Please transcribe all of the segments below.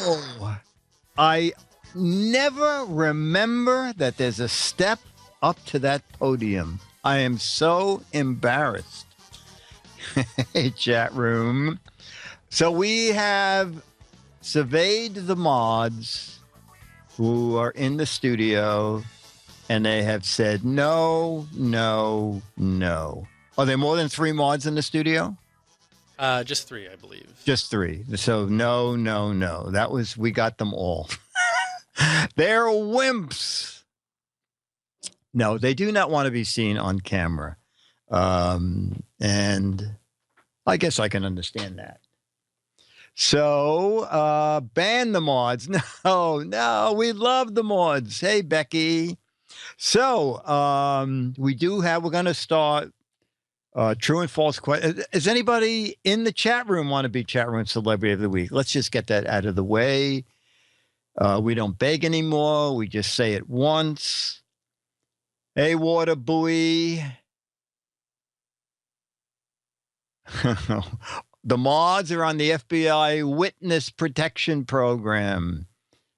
Oh, I never remember that there's a step up to that podium. I am so embarrassed. Hey, chat room. So we have surveyed the mods who are in the studio, and they have said no, no, no. Are there more than 3 mods in the studio? Just 3, I believe. Just 3. So no, no, no. We got them all. They're wimps. No, they do not want to be seen on camera. And I guess I can understand that. So ban the mods. No, we love the mods. Hey, Becky. So we're going to start true and false question. Does anybody in the chat room want to be chat room celebrity of the week? Let's just get that out of the way. We don't beg anymore. We just say it once. Hey, Water Buoy. The mods are on the FBI Witness Protection Program.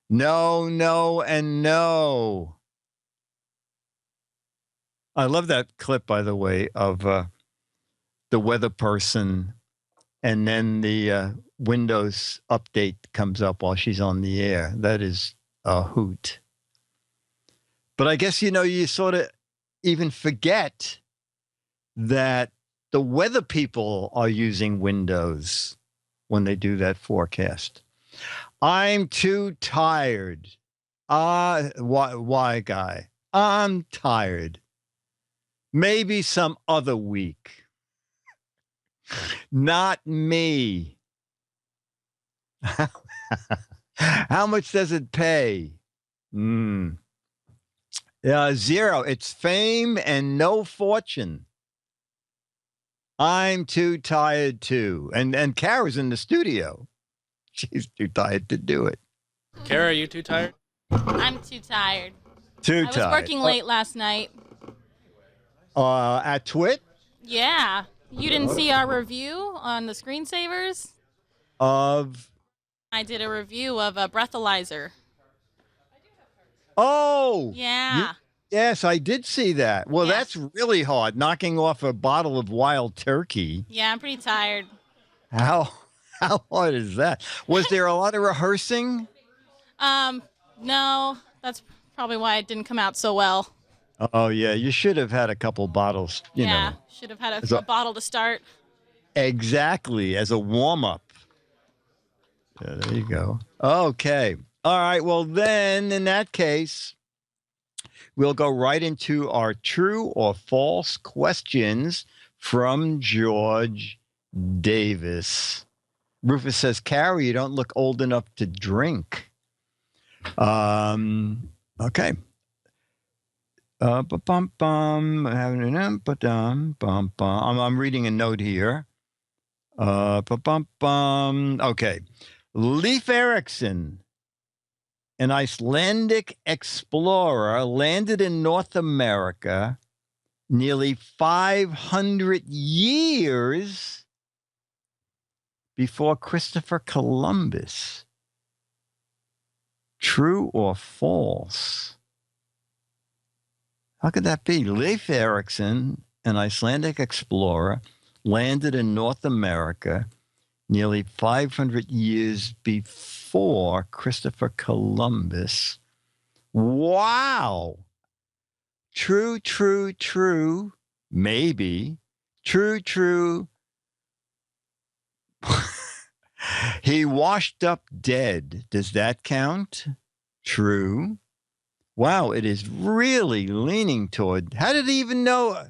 No, no, and no. I love that clip, by the way, of the weather person, and then the Windows update comes up while she's on the air. That is a hoot. But I guess, you sort of even forget that the weather people are using Windows when they do that forecast. I'm too tired. Why, guy? I'm tired. Maybe some other week. Not me. How much does it pay? 0. It's fame and no fortune. I'm too tired too. And Kara's in the studio. She's too tired to do it. Kara, are you too tired? I'm too tired. I was working late last night. At Twit? Yeah. You didn't see our review on the screensavers? Of? I did a review of a breathalyzer. Oh! Yeah. Yes, I did see that. Well, That's really hard, knocking off a bottle of wild turkey. Yeah, I'm pretty tired. How hard is that? Was there a lot of rehearsing? No. That's probably why it didn't come out so well. Oh, yeah. You should have had a couple bottles, should have had a bottle to start. Exactly, as a warm-up. Yeah, there you go. Okay. All right. Well, then, in that case, we'll go right into our true or false questions from George Davis. Rufus says, Carrie, you don't look old enough to drink. Okay. I'm reading a note here. Okay. Leif Erikson, an Icelandic explorer, landed in North America nearly 500 years before Christopher Columbus. True or false? How could that be? Leif Erikson, an Icelandic explorer, landed in North America nearly 500 years before Christopher Columbus. Wow. True, true, true. Maybe. True, true. He washed up dead. Does that count? True. Wow, it is really leaning toward. How did he even know?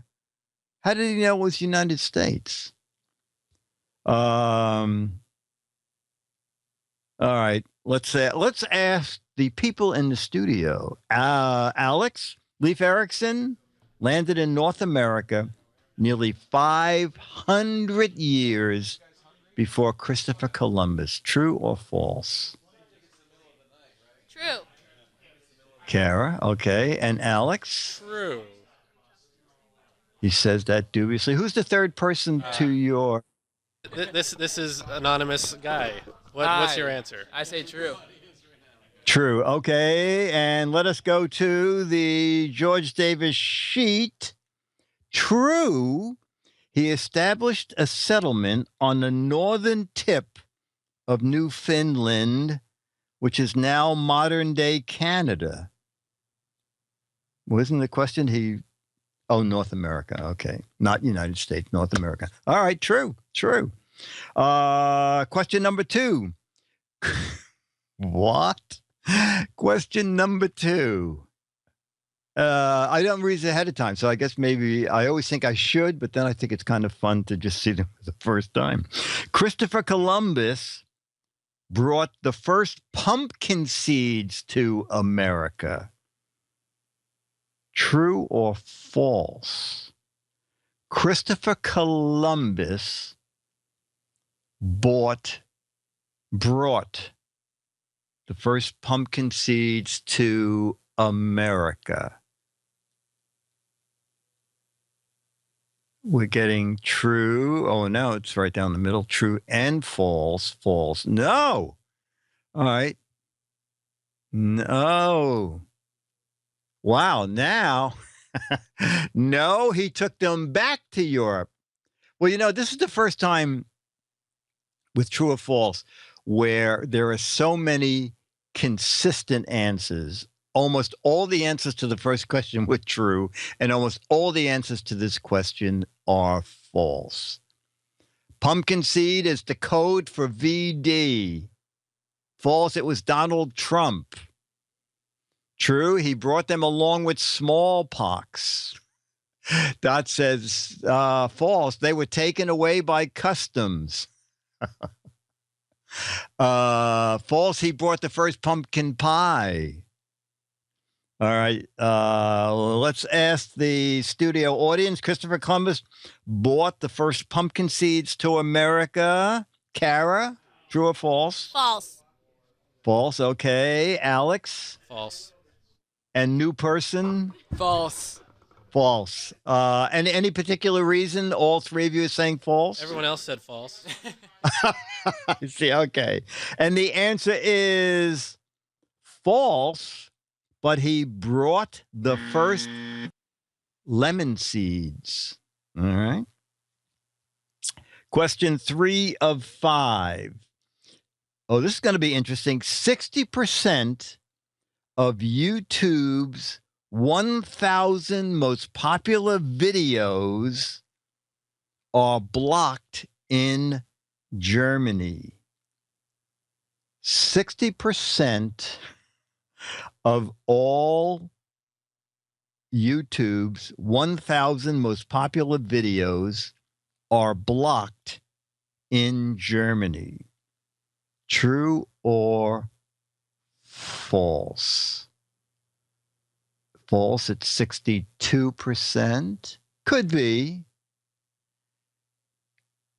How did he know it was United States? All right. Let's ask the people in the studio. Alex, Leif Erikson landed in North America nearly 500 years before Christopher Columbus. True or false? True. Kara, okay. And Alex? True. He says that dubiously. Who's the third person to your... This is anonymous guy. What's your answer? I say true. True. Okay. And let us go to the George Davis sheet. True. He established a settlement on the northern tip of Newfoundland, which is now modern-day Canada. Wasn't the question North America. Okay. Not United States, North America. All right. True. Question number 2. What? Question number 2. I don't read it ahead of time, so I guess maybe I always think I should, but then I think it's kind of fun to just see them for the first time. Christopher Columbus brought the first pumpkin seeds to America. True or false? Christopher Columbus brought the first pumpkin seeds to America. We're getting true. Oh, no, it's right down the middle. True and false. False. No. All right. No. Wow. Now, no, he took them back to Europe. Well, this is the first time with true or false where there are so many consistent answers. Almost all the answers to the first question were true, and almost all the answers to this question are false. Pumpkin seed is the code for VD. False, it was Donald Trump. True, he brought them along with smallpox. Dot says false, they were taken away by customs. False, he brought the first pumpkin pie. All right, let's ask the studio audience. Christopher Columbus brought the first pumpkin seeds to America. Kara, true or false? False. False, okay. Alex? False. And new person? False. False. And any particular reason all three of you are saying false? Everyone else said false. I see, okay. And the answer is false, but he brought the first lemon seeds. All right. Question 3 of 5. Oh, this is going to be interesting. 60% of YouTube's 1,000 most popular videos are blocked in Germany. 60% of all YouTube's 1,000 most popular videos are blocked in Germany. True or false? False at 62%. Could be.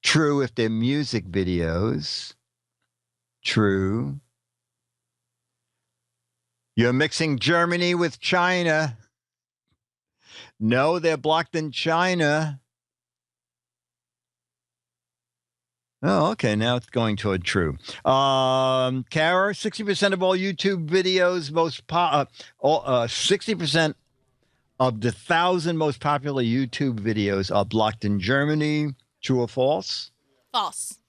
True if they're music videos. True. You're mixing Germany with China. No, they're blocked in China. Oh, okay. Now it's going toward true. Kara, 60% of all YouTube videos, 60% of the 1,000 most popular YouTube videos are blocked in Germany. True or false? False.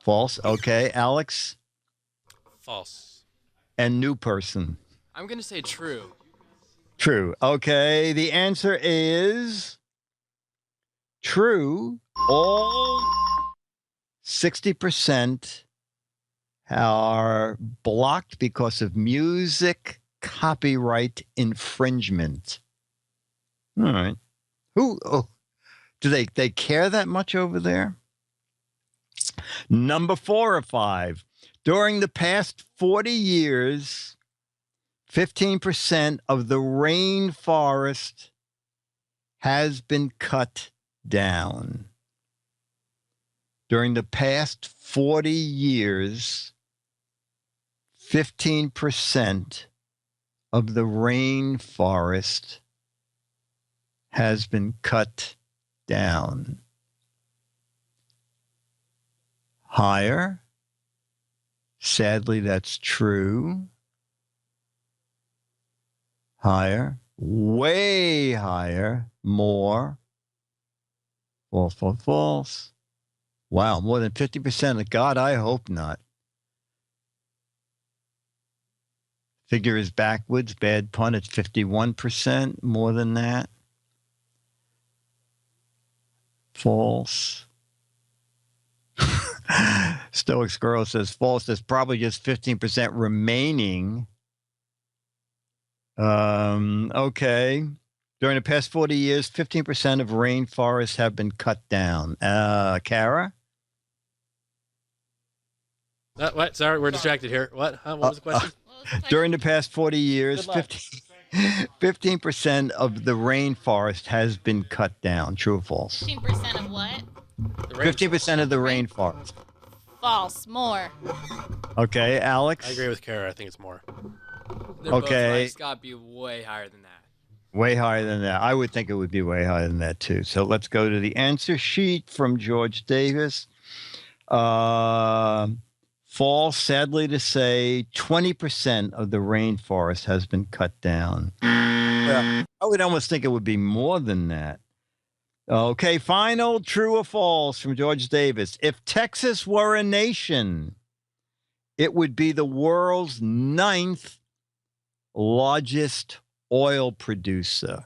False. Okay. Alex? False. And new person? I'm going to say true. True. Okay. The answer is true. All 60% are blocked because of music copyright infringement. All right. Do they care that much over there? Number 4 of 5. During the past 40 years, 15% of the rainforest has been cut down. During the past 40 years, 15% of the rainforest has been cut down. Higher, Sadly, that's true. Higher. Way higher. More. False, false, false. Wow, more than 50%. God, I hope not. Figure is backwards. Bad pun. It's 51%. More than that. False. Stoic Girl says false. There's probably just 15% remaining. Okay. During the past 40 years, 15% of rainforests have been cut down. Kara? What? Sorry, we're distracted here. What? What was the question? During the past 40 years, 15% of the rainforest has been cut down. True or false? 15% of what? 15% of the rainforest. False. More. Okay, Alex? I agree with Kara. I think it's more. They're both Okay. right. It's got to be way higher than that. Way higher than that. I would think it would be way higher than that, too. So let's go to the answer sheet from George Davis. False, sadly to say, 20% of the rainforest has been cut down. I would almost think it would be more than that. Okay, final true or false from George Davis. If Texas were a nation, it would be the world's 9th largest oil producer.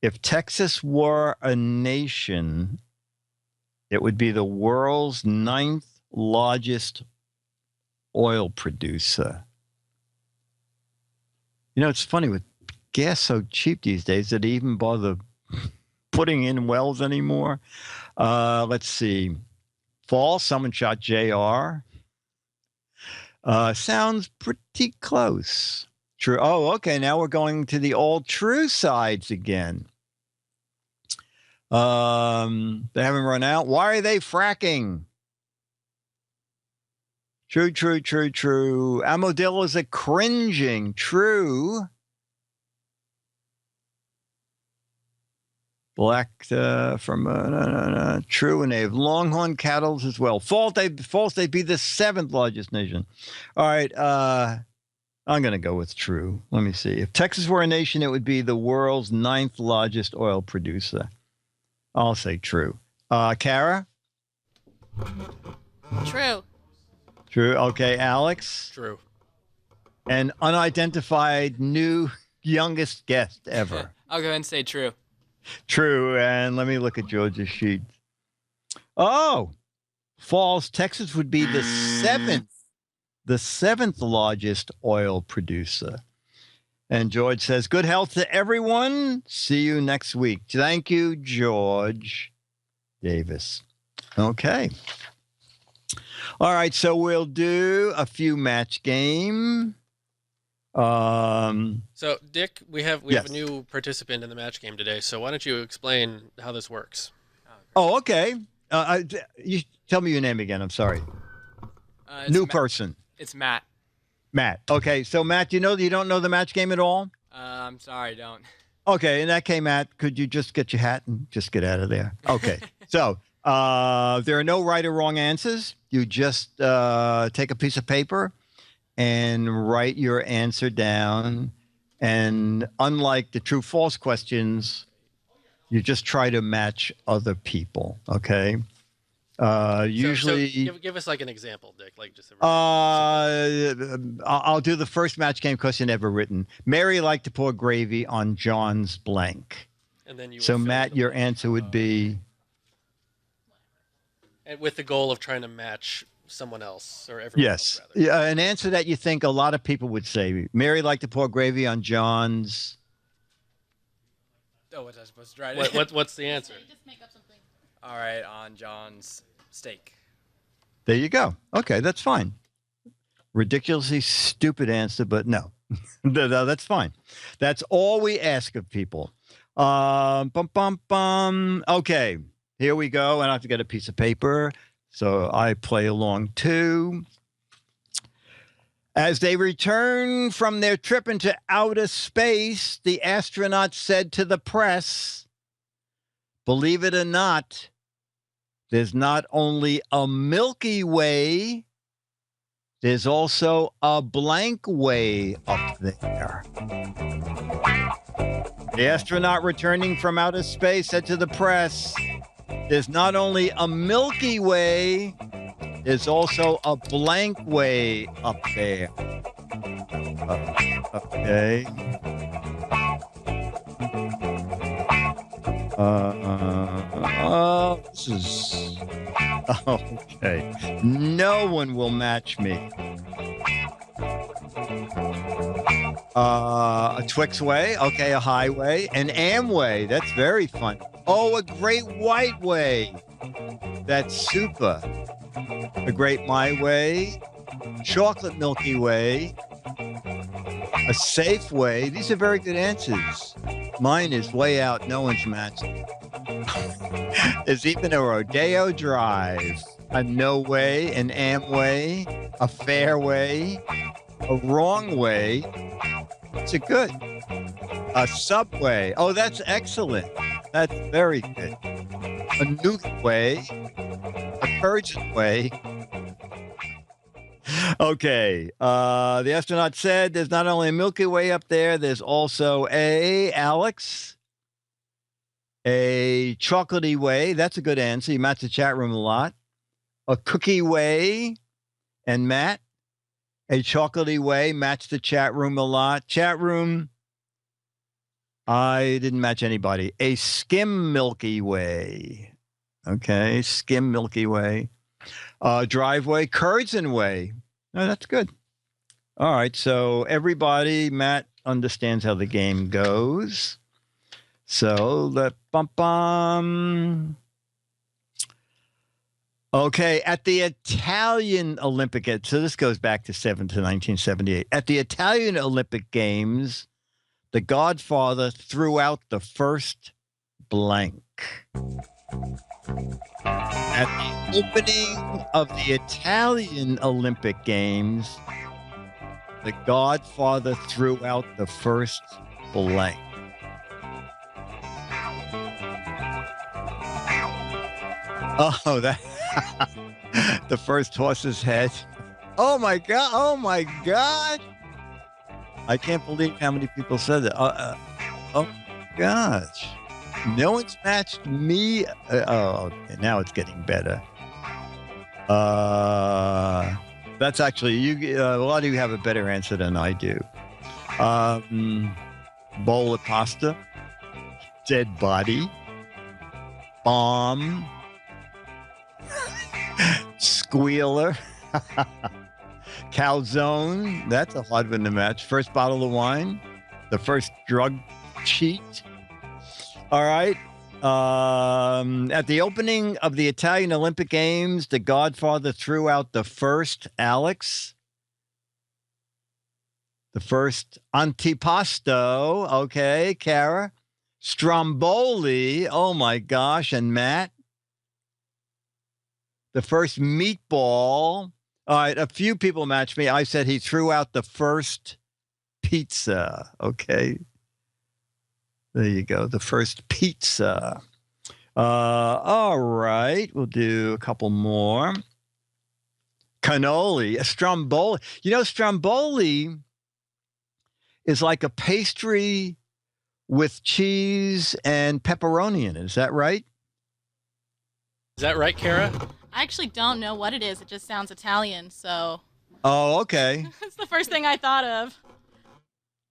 If Texas were a nation, it would be the world's 9th largest oil producer. You know, it's funny with gas so cheap these days that they even bother putting in wells anymore. Let's see. False, someone shot JR. Sounds pretty close. True. Oh, okay. Now we're going to the all true sides again. They haven't run out. Why are they fracking? True, true, true, true. Amodillos are cringing. True. Black from true, and they have longhorn cattle as well. False, they'd be the 7th largest nation. All right, I'm going to go with true. Let me see. If Texas were a nation, it would be the world's 9th largest oil producer. I'll say true. Kara? True. True. Okay, Alex? True. An unidentified new youngest guest ever. I'll go ahead and say true. True. And let me look at George's sheet. Oh, false. Texas would be the 7th largest oil producer. And George says, good health to everyone. See you next week. Thank you, George Davis. Okay. All right. So we'll do a few match game. So, Dick, we have Yes. a new participant in the match game today. So why don't you explain how this works? Oh, okay. You tell me your name again. I'm sorry. New person. It's Matt. Matt. Okay. So, Matt, you don't know the match game at all? I'm sorry, I don't. Okay. In that case, Matt, could you just get your hat and just get out of there? Okay. So, there are no right or wrong answers. You just take a piece of paper and write your answer down. And unlike the true false questions, you just try to match other people. Okay. Usually, so give us like an example, Dick. Like just. I'll do the first match game question ever written. Mary liked to pour gravy on John's blank. And then you. So, will fill Matt, in the your blank. answer would be. And with the goal of trying to match someone else or everyone Yes. else, rather. Yeah, an answer that you think a lot of people would say. Mary liked to pour gravy on John's. Oh, was I supposed to write What, it? what's the answer? Just make up something. All right, on John's steak. There you go. Okay, that's fine. Ridiculously stupid answer, but no. No, that's fine. That's all we ask of people. Okay, here we go. And I have to get a piece of paper. So I play along too. As they return from their trip into outer space, the astronauts said to the press, believe it or not, there's not only a Milky Way, There's also a blank way up there. The astronaut returning from outer space said to the press, there's not only a Milky Way, there's also a blank way up there. Okay. This is... Okay. No one will match me. A Twixway, okay, a highway, an Amway, that's very fun. Oh, a Great White Way, that's super. A Great My Way, Chocolate Milky Way, a Safe Way. These are very good answers. Mine is way out, no one's matching. There's even a Rodeo Drive, a No Way, an Amway, a Fairway, a Wrong Way. It's a good. A Subway. Oh, that's excellent. That's very good. A Nuke Way, a Persian Way. Okay. The astronaut said there's not only a Milky Way up there, there's also Alex, a Chocolatey Way. That's a good answer. You match the chat room a lot. A Cookie Way. And Matt, a Chocolatey Way, match the chat room a lot. Chat room, I didn't match anybody. A Skim Milky Way. Okay, Skim Milky Way. Driveway, Curzon Way. Oh, that's good. All right, so everybody, Matt understands how the game goes. So the bum. Okay, at the Italian Olympic, so this goes back to 1978. At the Italian Olympic Games, The Godfather threw out the first blank. At the opening of the Italian Olympic Games, The Godfather threw out the first blank. Oh, that the first horse's head. Oh my God! Oh my God! I can't believe how many people said that. Oh gosh! No one's matched me. Okay, now it's getting better. That's actually you. A lot of you have a better answer than I do. Bowl of pasta, dead body, bomb. Squealer. Calzone. That's a hard one to match. First bottle of wine. The first drug cheat. All right. At the opening of the Italian Olympic Games, The Godfather threw out the first Alex. The first antipasto. Okay, Kara. Stromboli. Oh my gosh. And Matt. The first meatball. All right, a few people matched me. I said he threw out the first pizza. Okay. There you go. The first pizza. All right. We'll do a couple more. Cannoli. A Stromboli. You know, Stromboli is like a pastry with cheese and pepperoni in it. Is that right? Is that right, Kara? I actually don't know what it is. It just sounds Italian, so. Oh, okay. It's the first thing I thought of.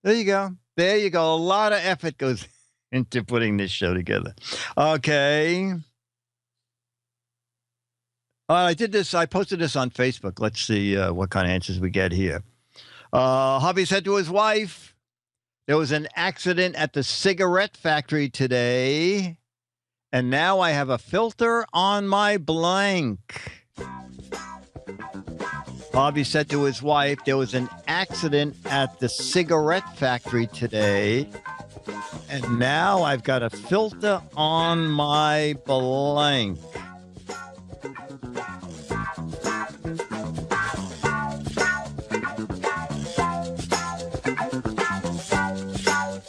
There you go. There you go. A lot of effort goes into putting this show together. Okay. I did this. I posted this on Facebook. Let's see what kind of answers we get here. Hubby said to his wife, there was an accident at the cigarette factory today. And now I have a filter on my blank. Bobby said to his wife, there was an accident at the cigarette factory today. And now I've got a filter on my blank.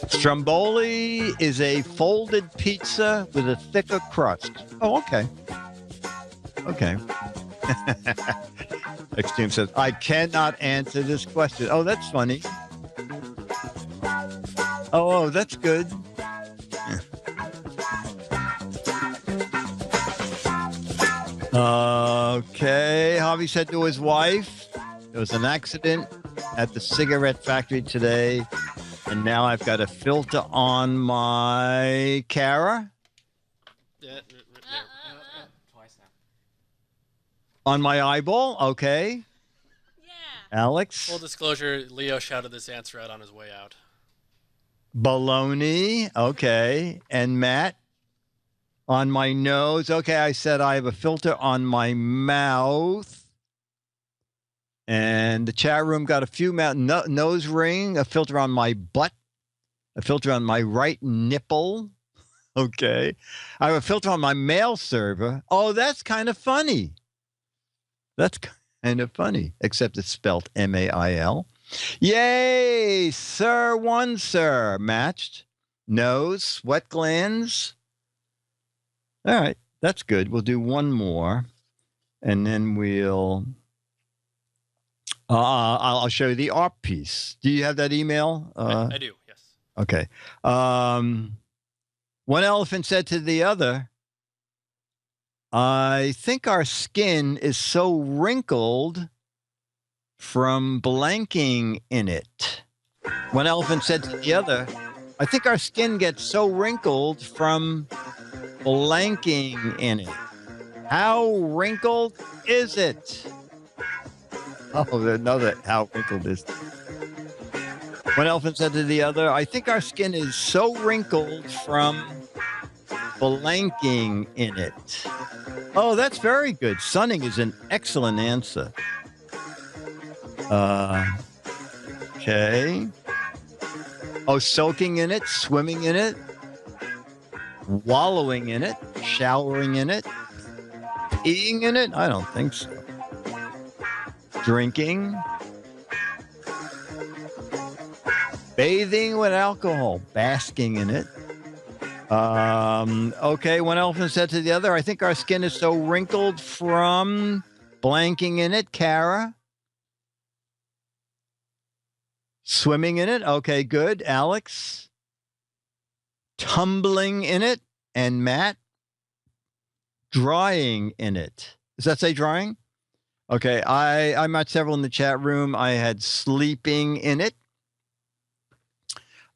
Stromboli is a folded pizza with a thicker crust. Oh, okay. Okay. Extreme says, I cannot answer this question. Oh, that's funny. Oh, that's good. Okay. Harvey said to his wife, there was an accident at the cigarette factory today, and now I've got a filter on my Cara, Yeah. Twice now. on my eyeball. Okay. Yeah. Alex. Full disclosure, Leo shouted this answer out on his way out. Baloney. Okay. And Matt, on my nose. Okay, I said I have a filter on my mouth. And the chat room got a few nose ring, a filter on my butt, a filter on my right nipple. Okay. I have a filter on my mail server. Oh, that's kind of funny. That's kind of funny, except it's spelled M-A-I-L. Yay, sir, one, sir. Matched. Nose, sweat glands. All right, that's good. We'll do one more, and then we'll... I'll show you the art piece. Do you have that email? I do, yes. Okay. One elephant said to the other, I think our skin is so wrinkled from blanking in it. One elephant said to the other, I think our skin gets so wrinkled from blanking in it. How wrinkled is it? Oh, another how wrinkled is it? One elephant said to the other, I think our skin is so wrinkled from blanking in it. Oh, that's very good. Sunning is an excellent answer. Okay. Oh, soaking in it, swimming in it, wallowing in it, showering in it, peeing in it? I don't think so. Drinking. Bathing with alcohol, basking in it. Okay, one elephant said to the other, I think our skin is so wrinkled from blanking in it. Cara? Swimming in it? Okay, good. Alex? Tumbling in it. And Matt? Drying in it. Does that say drying? Okay, I met several in the chat room. I had sleeping in it.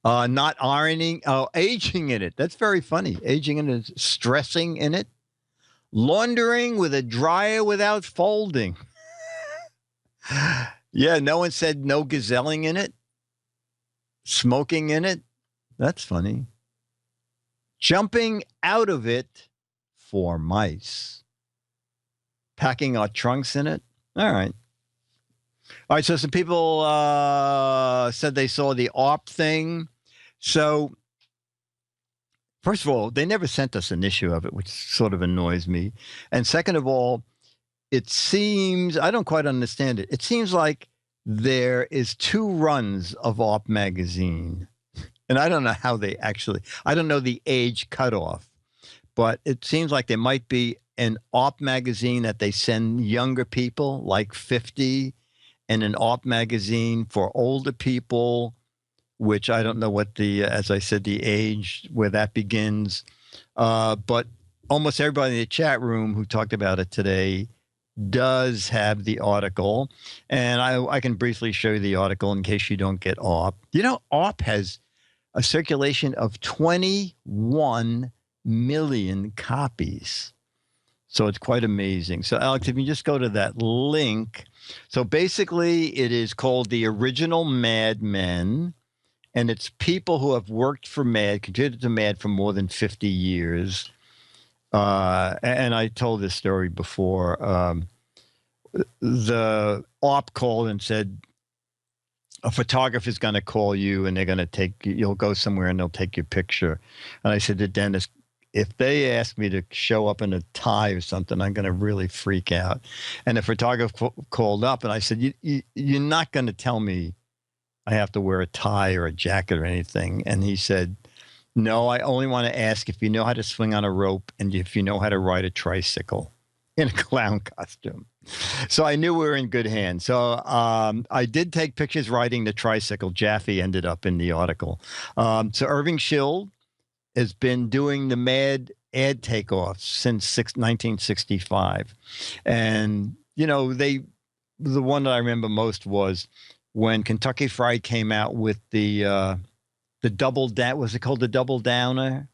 Not ironing. Oh, aging in it. That's very funny. Aging in it. Stressing in it. Laundering with a dryer without folding. Yeah, no one said no gazelling in it. Smoking in it. That's funny. Jumping out of it for mice. Packing our trunks in it. All right. All right, so some people said they saw the ARP thing. So, first of all, they never sent us an issue of it, which sort of annoys me. And second of all, it seems, I don't quite understand it. It seems like there is 2 runs of ARP magazine. And I don't know how they actually, I don't know the age cutoff, but it seems like there might be an ARP magazine that they send younger people, like 50, and an ARP magazine for older people, which I don't know what the, as I said, the age where that begins. But almost everybody in the chat room who talked about it today does have the article. And I can briefly show you the article in case you don't get ARP. You know, ARP has a circulation of 21 million copies. So it's quite amazing. So Alex, if you just go to that link. So basically it is called The Original Mad Men. And it's people who have worked for MAD, contributed to MAD for more than 50 years. And I told this story before. The ARP called and said, a photographer is going to call you and they're going to take, you'll go somewhere and they'll take your picture. And I said to Dennis, if they ask me to show up in a tie or something, I'm going to really freak out. And the photographer called up and I said, you're not going to tell me I have to wear a tie or a jacket or anything. And he said, no, I only want to ask if you know how to swing on a rope and if you know how to ride a tricycle in a clown costume. So I knew we were in good hands. So I did take pictures riding the tricycle. Jaffe ended up in the article. So Irving Schill has been doing the Mad ad takeoffs since 1965. And, you know, the one that I remember most was when Kentucky Fried came out with the double down, was it called the double downer?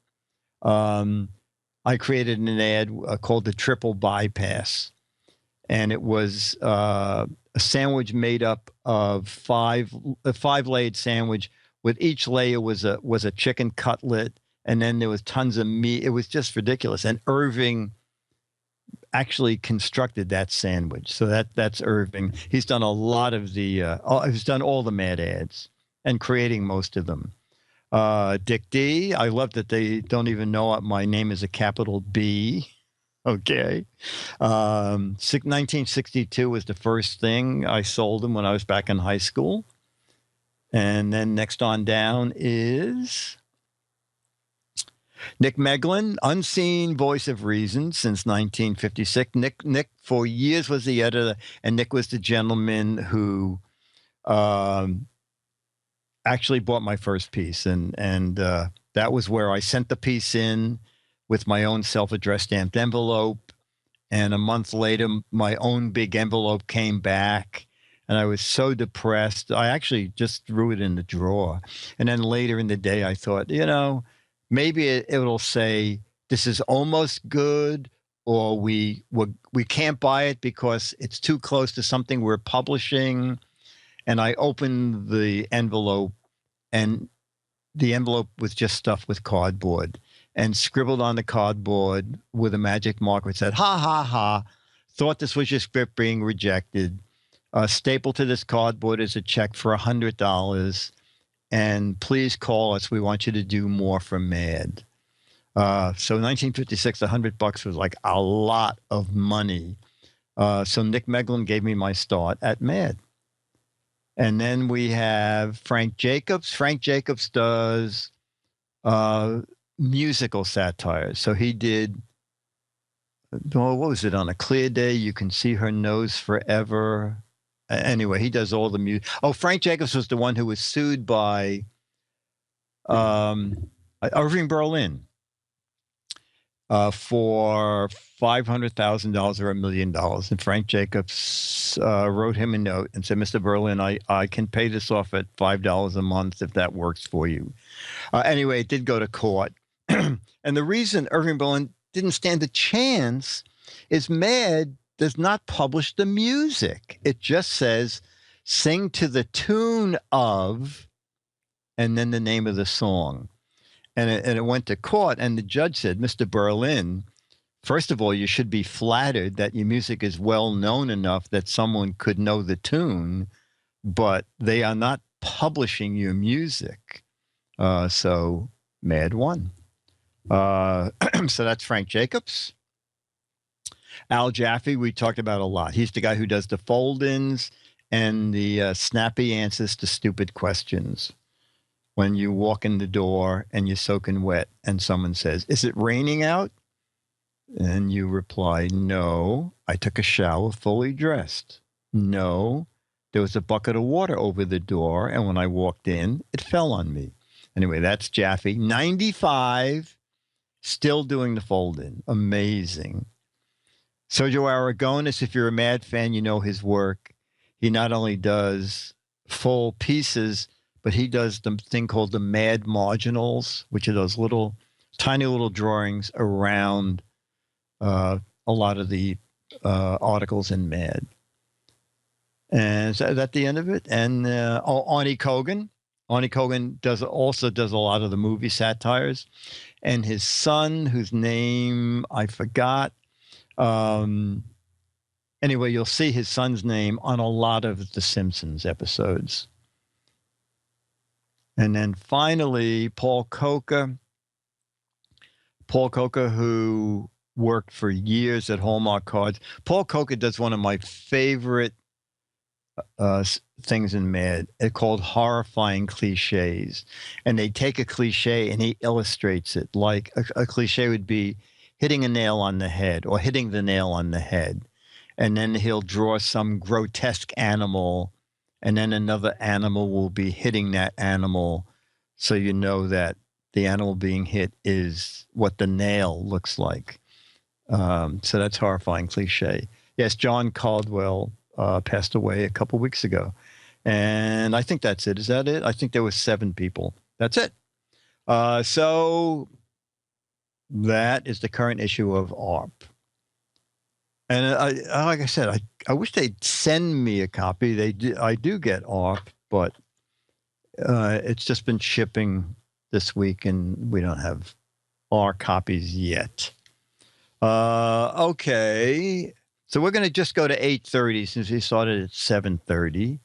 I created an ad called the triple bypass. And it was a sandwich made up of a five-layered sandwich with each layer was a chicken cutlet, and then there was tons of meat. It was just ridiculous. And Irving actually constructed that sandwich. So that's Irving. He's done a lot of he's done all the Mad ads and creating most of them. Dick D, I love that they don't even know my name is a capital B. Okay. 1962 was the first thing I sold him when I was back in high school. And then next on down is Nick Meglin, unseen voice of reason since 1956. Nick for years was the editor, and Nick was the gentleman who actually bought my first piece. And that was where I sent the piece in with my own self-addressed stamped envelope. And a month later, my own big envelope came back. And I was so depressed. I actually just threw it in the drawer. And then later in the day, I thought, you know, maybe it'll say, this is almost good, or we can't buy it because it's too close to something we're publishing. And I opened the envelope, and the envelope was just stuffed with cardboard, and scribbled on the cardboard with a magic marker. It said, ha, ha, ha, thought this was your script being rejected. Stapled to this cardboard is a check for $100. And please call us. We want you to do more for Mad. So 1956, $100 was like a lot of money. So Nick Meglin gave me my start at Mad. And then we have Frank Jacobs. Frank Jacobs does musical satire. So he did, what was it? On a Clear Day, You Can See Her Nose Forever. Anyway, he does all the music. Oh, Frank Jacobs was the one who was sued by Irving Berlin for $500,000 or $1 million. And Frank Jacobs wrote him a note and said, Mr. Berlin, I can pay this off at $5 a month if that works for you. Anyway, it did go to court. And the reason Irving Berlin didn't stand a chance is Mad does not publish the music. It just says, sing to the tune of, and then the name of the song. And it went to court, and the judge said, Mr. Berlin, first of all, you should be flattered that your music is well known enough that someone could know the tune, but they are not publishing your music. So Mad won. So that's Frank Jacobs. Al Jaffe, we talked about a lot. He's the guy who does the fold-ins and the snappy answers to stupid questions. When you walk in the door and you're soaking wet and someone says, is it raining out? And you reply, no, I took a shower fully dressed. No, there was a bucket of water over the door, and when I walked in, it fell on me. Anyway, that's Jaffe. 95, still doing the fold-in. Amazing. Sergio Aragonis, if you're a Mad fan, you know his work. He not only does full pieces, but he does the thing called the Mad Marginals, which are those little, tiny little drawings around a lot of the articles in Mad. And is that the end of it? And Arnie Kogan. Arnie Kogan also does a lot of the movie satires. And his son, whose name I forgot. Anyway, you'll see his son's name on a lot of the Simpsons episodes. And then finally, Paul Coca. Paul Coca, who worked for years at Hallmark Cards. Paul Coca does one of my favorite things in Mad. It's called Horrifying Cliches. And they take a cliche and he illustrates it. Like a cliche would be hitting a nail on the head or hitting the nail on the head. and then he'll draw some grotesque animal, and then another animal will be hitting that animal, so you know that the animal being hit is what the nail looks like. So that's horrifying cliche. Yes, John Caldwell passed away a couple weeks ago. And I think that's it. Is that it? I think there was 7 people. That's it. So that is the current issue of ARP. And like I said, I wish they'd send me a copy. I do get ARP, but it's just been shipping this week, and we don't have our copies yet. Okay. So we're going to just go to 8:30 since we started at 7:30.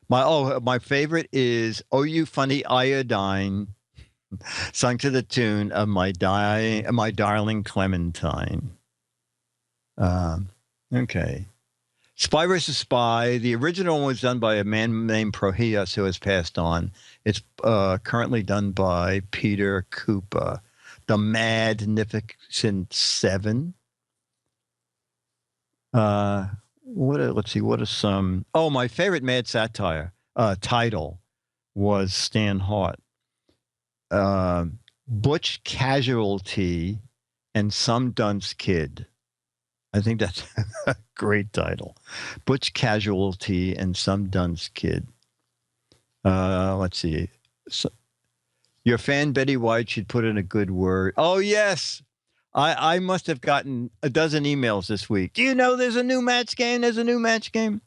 My favorite is "Oh You Funny Iodine," sung to the tune of My Darling Clementine. Okay. Spy vs. Spy. The original one was done by a man named Prohias, who has passed on. It's currently done by Peter Cooper. The Magnificent Seven. Let's see. What are some? Oh, my favorite Mad Satire title was Stan Hart. Butch Casualty and Some Dunce Kid. I think that's a great title. Butch Casualty and Some Dunce Kid. Let's see. Your fan Betty White should put in a good word. Oh, yes. I must have gotten a dozen emails this week. Do you know there's a new match game? There's a new match game.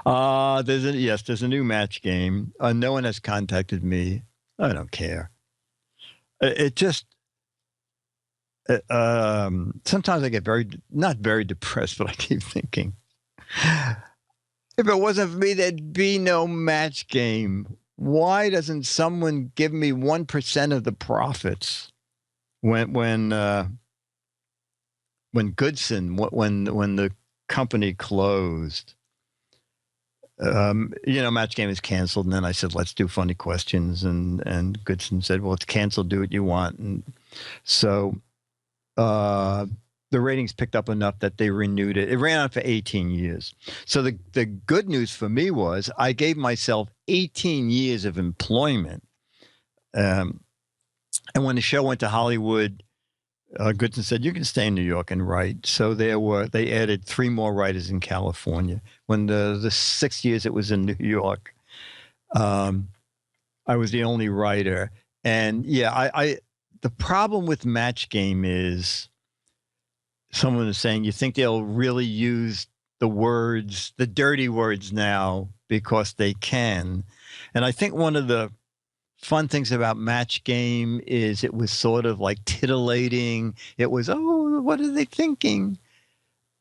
There's a new match game. No one has contacted me. I don't care. It just sometimes I get not very depressed, but I keep thinking, if it wasn't for me, there'd be no match game. Why doesn't someone give me 1% of the profits? When Goodson, when the company closed, match game is canceled. And then I said, let's do funny questions. And Goodson said, well, it's canceled. Do what you want. And so the ratings picked up enough that they renewed it. It ran on for 18 years. So the good news for me was I gave myself 18 years of employment. And when the show went to Hollywood, Goodson said, you can stay in New York and write. So they added 3 more writers in California. When the 6 years it was in New York, I was the only writer. And yeah, the problem with Match Game is someone is saying, you think they'll really use the dirty words now because they can. And I think one of the fun things about Match Game is it was sort of like titillating. It was, oh, what are they thinking?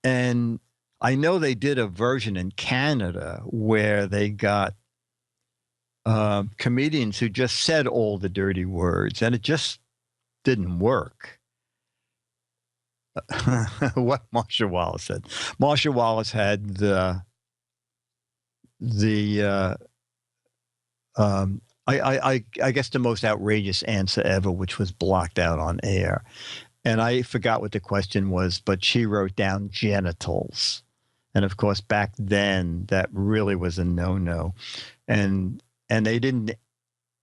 And I know they did a version in Canada where they got comedians who just said all the dirty words, and it just didn't work. What Marsha Wallace said. Marsha Wallace had I guess the most outrageous answer ever, which was blocked out on air. And I forgot what the question was, but she wrote down genitals. And of course, back then, that really was a no-no. And they didn't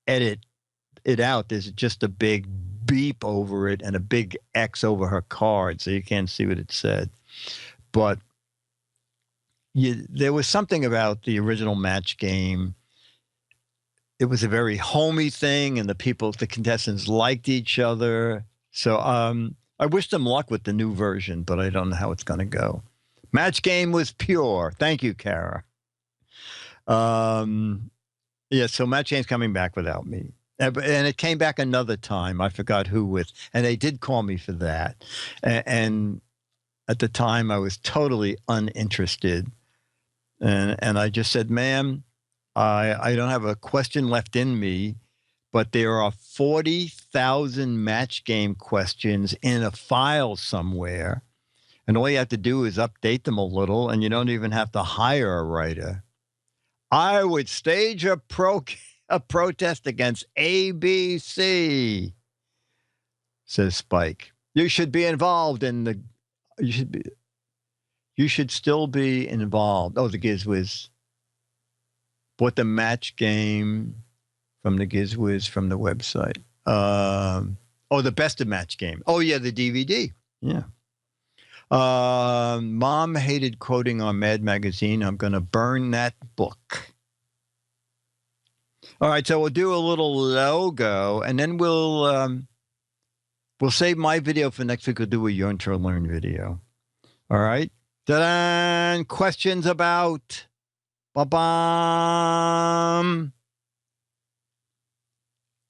edit it out. There's just a big beep over it and a big X over her card, so you can't see what it said. But there was something about the original Match Game. It was a very homey thing, and the contestants liked each other. So I wish them luck with the new version, but I don't know how it's going to go. Match Game was pure. Thank you, Kara. So Match Game's coming back without me. And it came back another time. I forgot who with. And they did call me for that. And at the time, I was totally uninterested. And I just said, ma'am, I don't have a question left in me, but there are 40,000 Match Game questions in a file somewhere. And all you have to do is update them a little, and you don't even have to hire a writer. I would stage a protest against ABC, says Spike. You should be involved in you You should still be involved. Oh, the GizWiz. Bought the match game from the GizWiz from the website. The Best of Match game. Oh, yeah, the DVD. Yeah. Mom hated quoting on Mad Magazine. I'm going to burn that book. All right, so we'll do a little logo, and then we'll save my video for next week. We'll do a Yearn to Learn video. All right. Ta-da! Questions about ba-bam.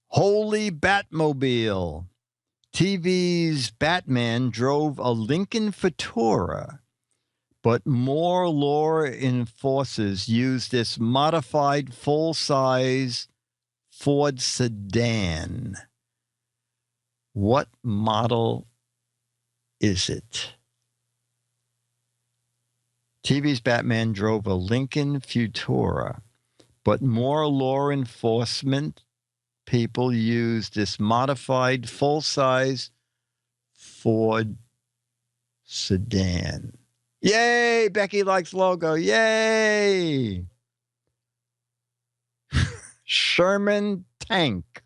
Holy Batmobile. TV's Batman drove a Lincoln Futura, but more law enforcers used this modified full-size Ford sedan. What model is it? TV's Batman drove a Lincoln Futura, but more law enforcement people use this modified full-size Ford sedan. Yay! Becky likes logo. Yay! Sherman tank.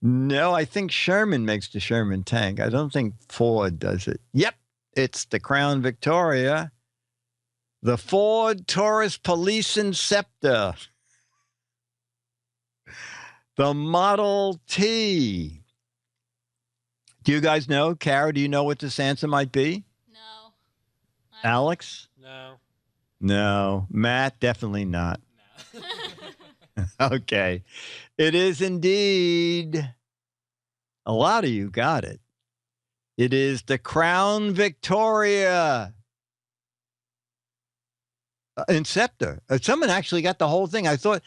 No, I think Sherman makes the Sherman tank. I don't think Ford does it. Yep, it's the Crown Victoria. The Ford Taurus Police Inceptor. The Model T. Do you guys know? Kara, do you know what this answer might be? No. Alex? No. No. Matt, definitely not. No. Okay. It is indeed. A lot of you got it. It is the Crown Victoria Inceptor. Someone actually got the whole thing. I thought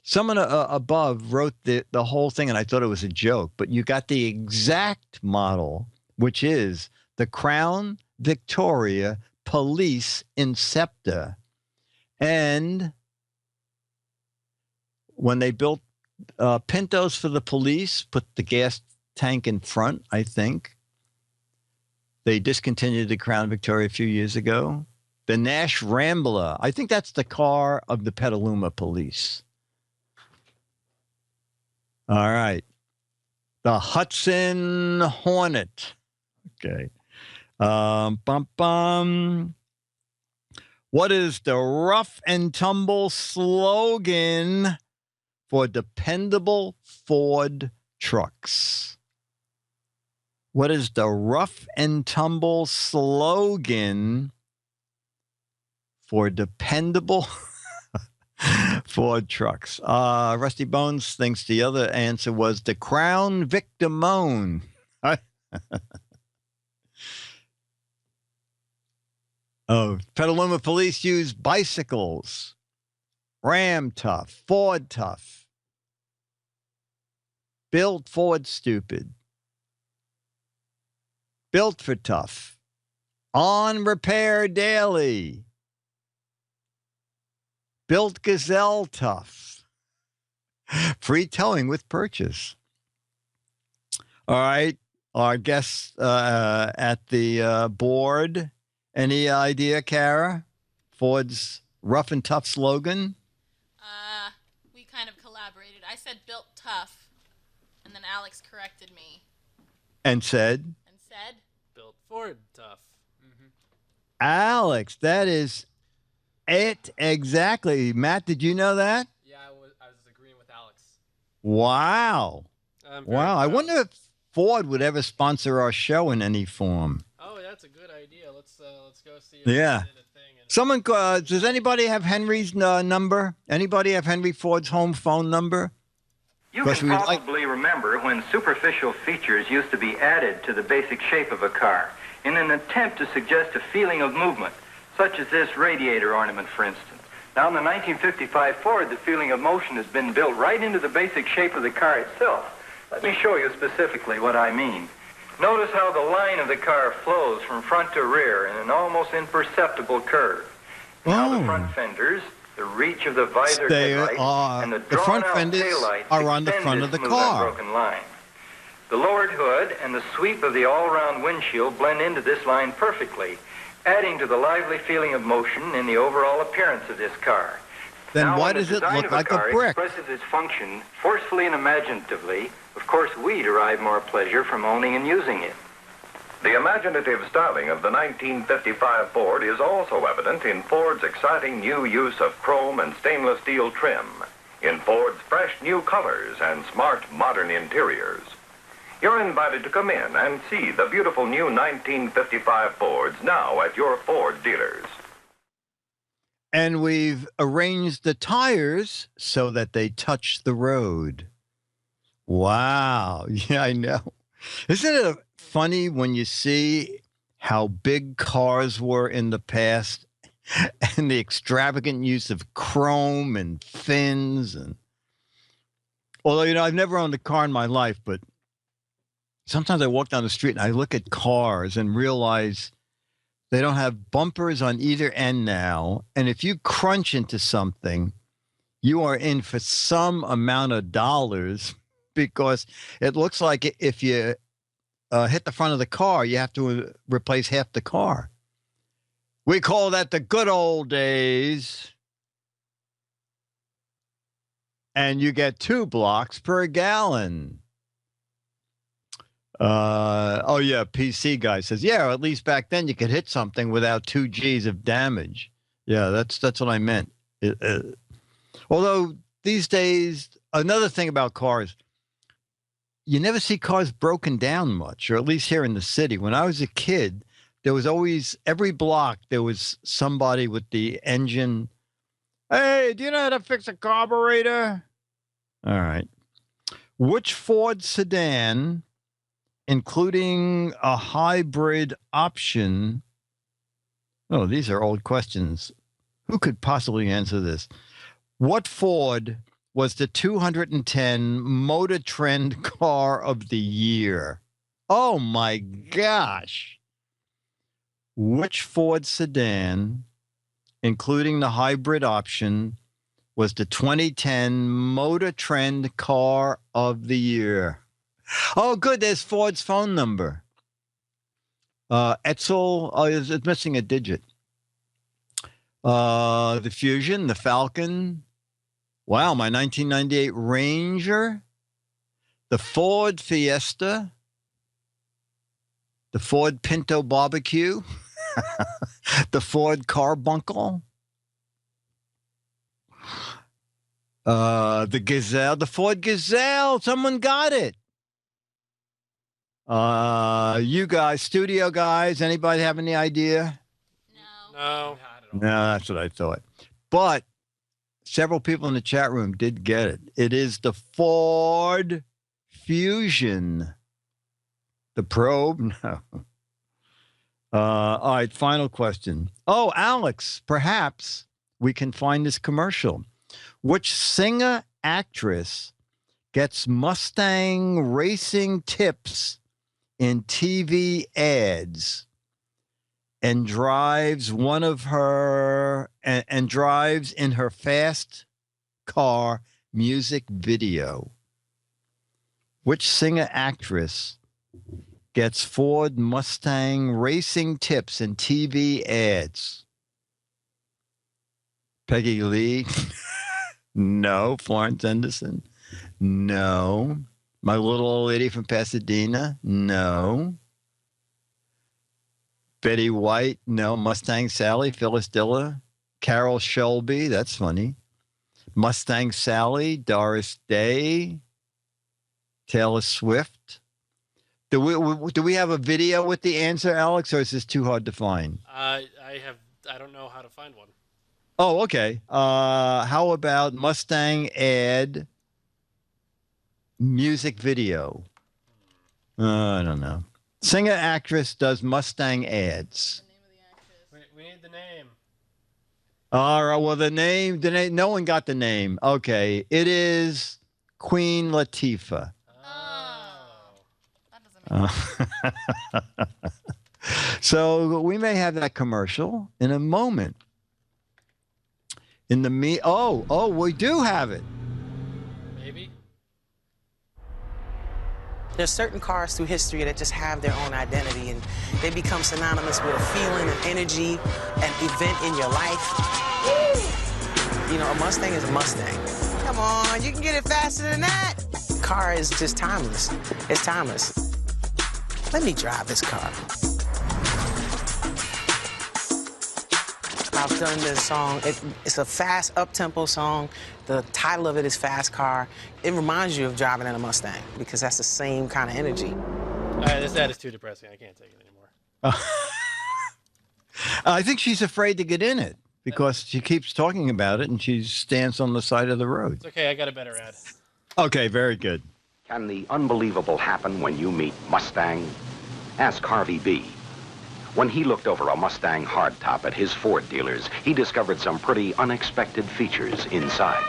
someone above wrote the whole thing, and I thought it was a joke. But you got the exact model, which is the Crown Victoria Police Inceptor. And when they built Pintos for the police, put the gas tank in front, I think. They discontinued the Crown Victoria a few years ago. The Nash Rambler, I think that's the car of the Petaluma police. All right. The Hudson Hornet. Okay. What is the rough and tumble slogan for dependable Ford trucks? What is the rough and tumble slogan for dependable Ford trucks? Rusty Bones thinks the other answer was the Crown Victimone. Oh, Petaluma police use bicycles. Ram tough, Ford tough. Built Ford stupid. Built for tough. On repair daily. Built Gazelle tough. Free towing with purchase. All right. Our guests at the board. Any idea, Kara? Ford's rough and tough slogan? We kind of collaborated. I said built tough, and then Alex corrected me And said? and said, Built Ford tough. Alex, that is it exactly. Matt, did you know that? Yeah, I was agreeing with Alex. Wow. I'm very Wow. I proud. wonder if Ford would ever sponsor our show in any form. Oh, that's a good idea. Let's go see if Yeah. they did a thing. And Someone, does anybody have Henry's number? Anybody have Henry Ford's home phone number? You Because can we like- probably remember when superficial features used to be added to the basic shape of a car in an attempt to suggest a feeling of movement, such as this radiator ornament, for instance. Now, in the 1955 Ford, the feeling of motion has been built right into the basic shape of the car itself. Let me show you specifically what I mean. Notice how the line of the car flows from front to rear in an almost imperceptible curve. Now the front fenders, the reach of the visor headlights, and the front drawn-out fenders taillights are on the extend front this of the smooth, car. unbroken line. The lowered hood and the sweep of the all-round windshield blend into this line perfectly, adding to the lively feeling of motion in the overall appearance of this car. Then Now, why when the does it design look of like a car brick? expresses its function forcefully and imaginatively, of course we derive more pleasure from owning and using it. The imaginative styling of the 1955 Ford is also evident in Ford's exciting new use of chrome and stainless steel trim, in Ford's fresh new colors and smart modern interiors. You're invited to come in and see the beautiful new 1955 Fords now at your Ford dealers. And we've arranged the tires so that they touch the road. Wow. Yeah, I know. Isn't it funny when you see how big cars were in the past and the extravagant use of chrome and fins? And although, I've never owned a car in my life, but sometimes I walk down the street and I look at cars and realize they don't have bumpers on either end now. And if you crunch into something, you are in for some amount of dollars, because it looks like if you hit the front of the car, you have to replace half the car. We call that the good old days. And you get 2 blocks per gallon. Oh yeah, PC guy says, yeah, at least back then you could hit something without 2 G's of damage. Yeah, that's what I meant. Although these days, another thing about cars, you never see cars broken down much, or at least here in the city. When I was a kid, there was always, every block, there was somebody with the engine. Hey, do you know how to fix a carburetor? All right. Which Ford sedan, including a hybrid option? Oh, these are old questions. Who could possibly answer this? What Ford was the 210 Motor Trend Car of the Year? Oh my gosh. Which Ford sedan, including the hybrid option, was the 2010 Motor Trend Car of the Year? Oh, good. There's Ford's phone number. Etzel, it's missing a digit. The Fusion, the Falcon. Wow, my 1998 Ranger. The Ford Fiesta. The Ford Pinto Barbecue. The Ford Carbuncle. The Gazelle. The Ford Gazelle. Someone got it. You guys, studio guys, anybody have any idea? No. No, that's what I thought. But several people in the chat room did get it. It is the Ford Fusion. The Probe? No. All right, final question. Oh, Alex, perhaps we can find this commercial. Which singer actress gets Mustang racing tips in TV ads and drives one of her and drives in her fast car music video? Which singer actress gets Ford Mustang racing tips in TV ads? Peggy Lee? No. Florence Henderson? No. My Little Old Lady from Pasadena? No. Betty White? No. Mustang Sally? Phyllis Diller? Carol Shelby? That's funny. Mustang Sally? Doris Day? Taylor Swift? Do we have a video with the answer, Alex, or is this too hard to find? I don't know how to find one. Oh, okay. How about Mustang ad music video? I don't know. Singer actress does Mustang ads. We need the name. All right. Well, the name. No one got the name. Okay. It is Queen Latifah. That doesn't make sense. So we may have that commercial in a moment. In the we do have it. Maybe. There's certain cars through history that just have their own identity, and they become synonymous with a feeling, an energy, an event in your life. You know, a Mustang is a Mustang. Come on, you can get it faster than that. The car is just timeless. It's timeless. Let me drive this car. I've done this song. It's a fast, up-tempo song. The title of it is Fast Car. It reminds you of driving in a Mustang because that's the same kind of energy. All right, this ad is too depressing. I can't take it anymore. I think she's afraid to get in it because she keeps talking about it and she stands on the side of the road. It's okay, I got a better ad. Okay, very good. Can the unbelievable happen when you meet Mustang? Ask Harvey B. When he looked over a Mustang hardtop at his Ford dealers, he discovered some pretty unexpected features inside.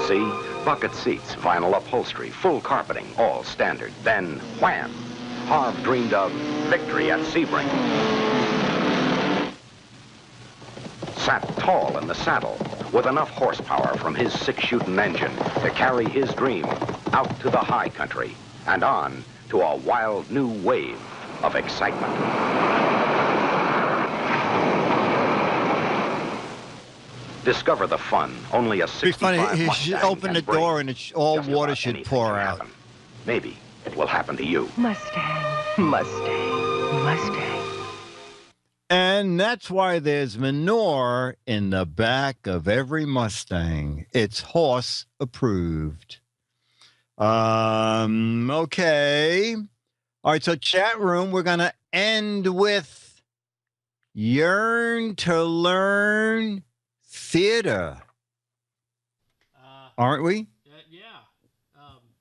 See? Bucket seats, vinyl upholstery, full carpeting, all standard. Then, wham! Harv dreamed of victory at Sebring. Sat tall in the saddle, with enough horsepower from his six-shooting engine to carry his dream out to the high country and on to a wild new wave of excitement. Discover the fun only a 65 He should open the door and all water should pour out. Maybe it will happen to you. Mustang, Mustang, Mustang. And that's why there's manure in the back of every Mustang. It's horse approved. Okay. All right, so chat room, we're going to end with Yearn to Learn Theater. Aren't we? Yeah.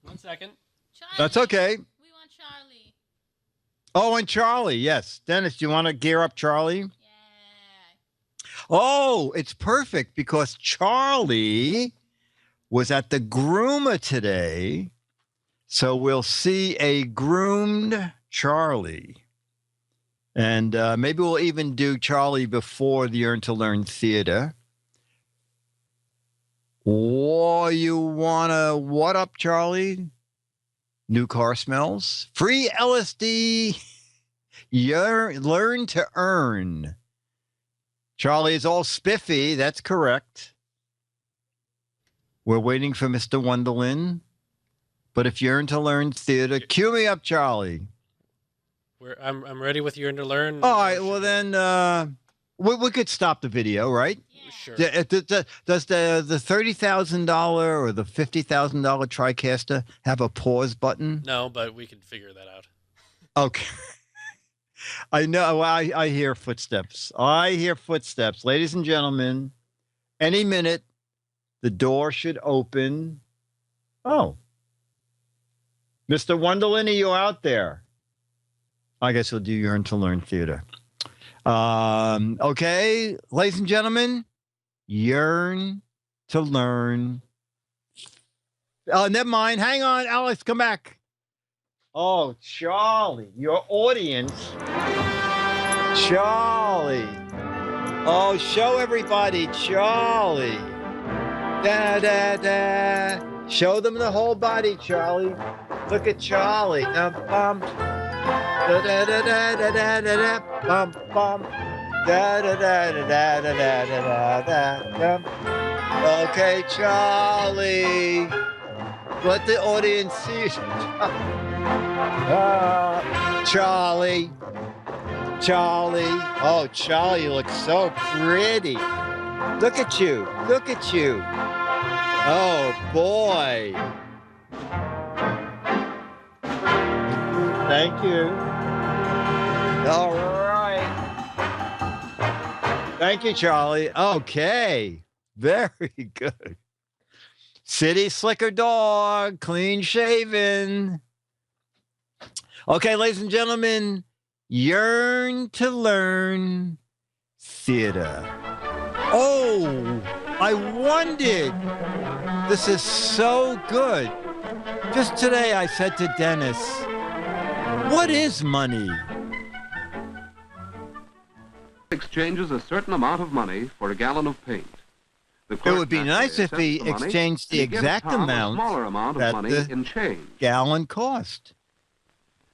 1 second. Charlie, That's okay. We want Charlie. Oh, and Charlie, yes. Dennis, do you want to gear up Charlie? Yeah. Oh, it's perfect because Charlie was at the groomer today. So we'll see a groomed Charlie. And maybe we'll even do Charlie before the Yearn to Learn Theater. Or you want to what up, Charlie? New car smells. Free LSD. Learn to earn. Charlie is all spiffy. That's correct. We're waiting for Mr. Wonderland. But if Yearn to Learn Theater, cue me up, Charlie. I'm ready with Yearn to Learn. All right. Well, then we could stop the video, right? Yeah. Sure. Does the $30,000 or the $50,000 TriCaster have a pause button? No, but we can figure that out. Okay. I know. I hear footsteps. I hear footsteps. Ladies and gentlemen, any minute, the door should open. Oh. Mr. Wonderland, are you out there? I guess we'll do Yearn to Learn Theater. Okay, ladies and gentlemen, Yearn to Learn. Oh, never mind. Hang on, Alex, come back. Oh, Charlie, your audience. Charlie. Oh, show everybody, Charlie. Da, da, da. Show them the whole body, Charlie. Look at Charlie. Da, da, da, da, da, da, da, da, bum, bum. Da, da, da, da, da, da, da, da, da. Okay, Charlie. Let the audience see. Charlie. Charlie. Oh, Charlie, you look so pretty. Look at you. Look at you. Oh, boy. Thank you. All right. Thank you, Charlie. Okay. Very good. City slicker dog, clean shaven. Okay, ladies and gentlemen, Yearn to Learn Theater. Oh, I wondered. This is so good. Just today I said to Dennis, what is money? exchanges a certain amount of money for a gallon of paint. The It clerk would be naturally nice if accepts he the money, exchanged the and he gives exact Tom amount a smaller amount of that money the in change. gallon cost.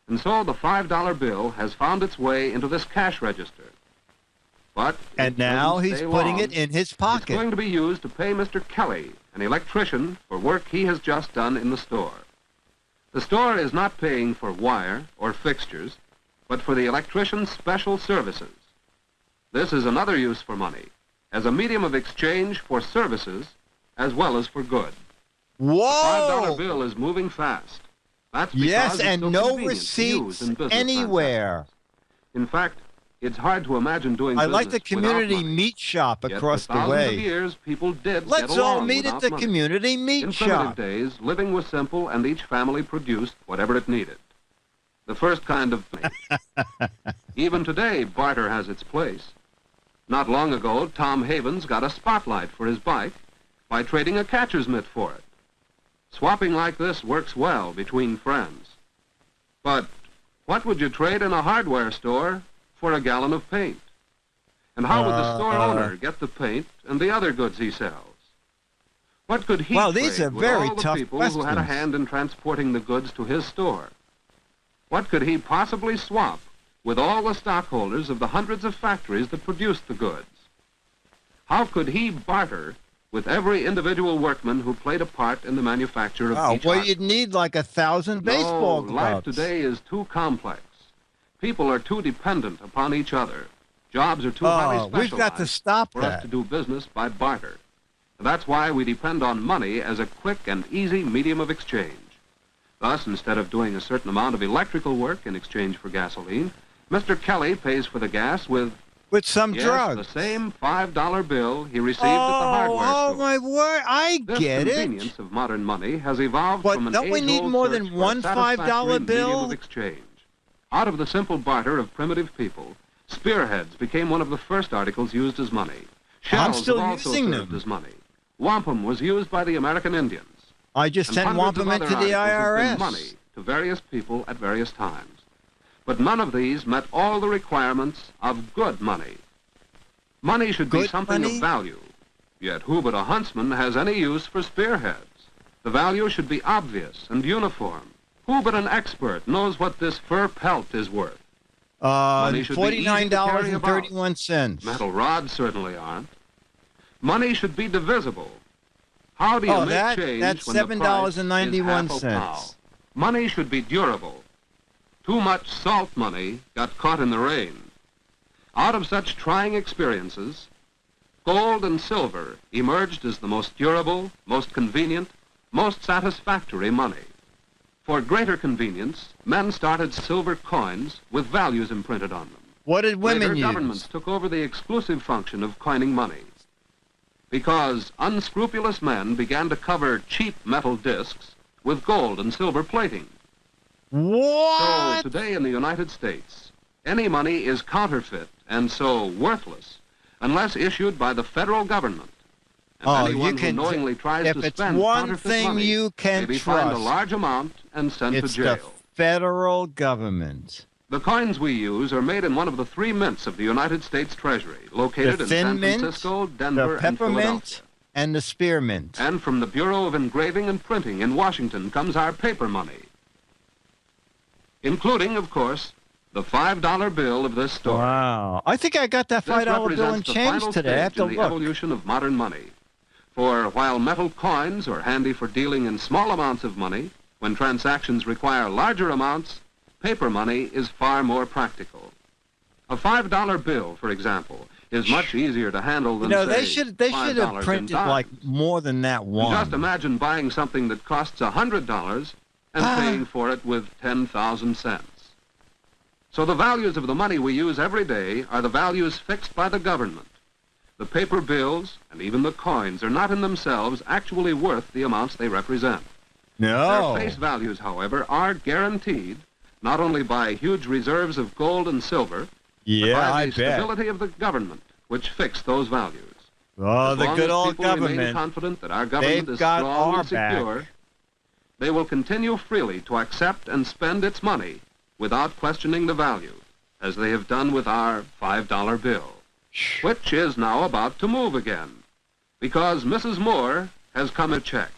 And so the $5 bill has found its way into this cash register. But And now he's putting it in his It's pocket. going to be used to pay Mr. Kelly, an electrician, for work he has just done in the store. The store is not paying for wire or fixtures, but for the electrician's special services. This is another use for money, as a medium of exchange for services as well as for good. Whoa! The $5 bill is moving fast. That's because Yes, it's and so no convenient to use receipts in business anywhere. transactions. In fact, it's hard to imagine doing I business like the without community money. meat shop Yet across for the thousands of way. years, people did Let's get all along meet at without the money. community meat In primitive shop. days, living was simple, and each family produced whatever it needed. The first kind of money. Even today, barter has its place. Not long ago, Tom Havens got a spotlight for his bike by trading a catcher's mitt for it. Swapping like this works well between friends. But what would you trade in a hardware store for a gallon of paint? And how would the store owner get the paint and the other goods he sells? What could he Well, trade these are with very all the tough people who had a questions. hand in transporting the goods to his store? What could he possibly swap with all the stockholders of the hundreds of factories that produced the goods? How could he barter with every individual workman who played a part in the manufacture of Oh, each well, article? you'd need like 1,000 baseball No, life gloves. today is too complex. People are too dependent upon each other. Jobs are too highly specialized we've got to stop for us that. to do business by barter. And that's why we depend on money as a quick and easy medium of exchange. Thus, instead of doing a certain amount of electrical work in exchange for gasoline, Mr. Kelly pays for the gas with some yes, drugs. the same $5 bill he received at the hardware Oh, store. my word. I This get it. convenience of modern money has evolved But from an don't we need age-old more search than for a one $5 satisfactory medium bill? of exchange. Out of the simple barter of primitive people, spearheads became one of the first articles used as money. Shells still have also using served them. as money. Wampum was used by the American Indians. I just And sent hundreds of wampum other into the articles have been IRS. money to various people at various times. But none of these met all the requirements of good money. Money should be Good something money? of value. Yet who but a huntsman has any use for spearheads? The value should be obvious and uniform. Who but an expert knows what this fur pelt is worth? Money should be easy to carry about. $49.31. Metal rods certainly aren't. Money should be divisible. How do you Oh, make change that's when the price is $7.91. half a pow? Money should be durable. Too much salt money got caught in the rain. Out of such trying experiences, gold and silver emerged as the most durable, most convenient, most satisfactory money. For greater convenience, men started silver coins with values imprinted on them. What did women Later, use? governments took over the exclusive function of coining money. Because unscrupulous men began to cover cheap metal discs with gold and silver plating. What? So today in the United States, any money is counterfeit and so worthless unless issued by the federal government. And anyone who knowingly tries if to it's spend one counterfeit thing money you can may be fined a trust, large amount and sent it's to the jail. federal government. The coins we use are made in one of the 3 mints of the United States Treasury, located The in thin San mint, Francisco, the Denver, and Philadelphia. peppermint, and the spearmint. And from the Bureau of Engraving and Printing in Washington comes our paper money, including, of course, the $5 bill of this store. Wow. I think I got that This $5 bill in represents the change final today. I have stage to in the look. evolution of modern money. For while metal coins are handy for dealing in small amounts of money, when transactions require larger amounts, paper money is far more practical. A $5 bill, for example, is much easier to handle than, say, they should $5 have in printed dimes. like more than that one. Just imagine buying something that costs $100 and paying for it with 10,000 cents. So the values of the money we use every day are the values fixed by the government. The paper bills and even the coins are not in themselves actually worth the amounts they represent. No. Their face values, however, are guaranteed not only by huge reserves of gold and silver, Yeah, but by I the bet. stability of the government, which fixed those values. Oh, As the long good as old people remain government. confident that our government They've is got strong our and secure, back. they will continue freely to accept and spend its money without questioning the value, as they have done with our $5 bill. which is now about to move again, because Mrs. Moore has come a check.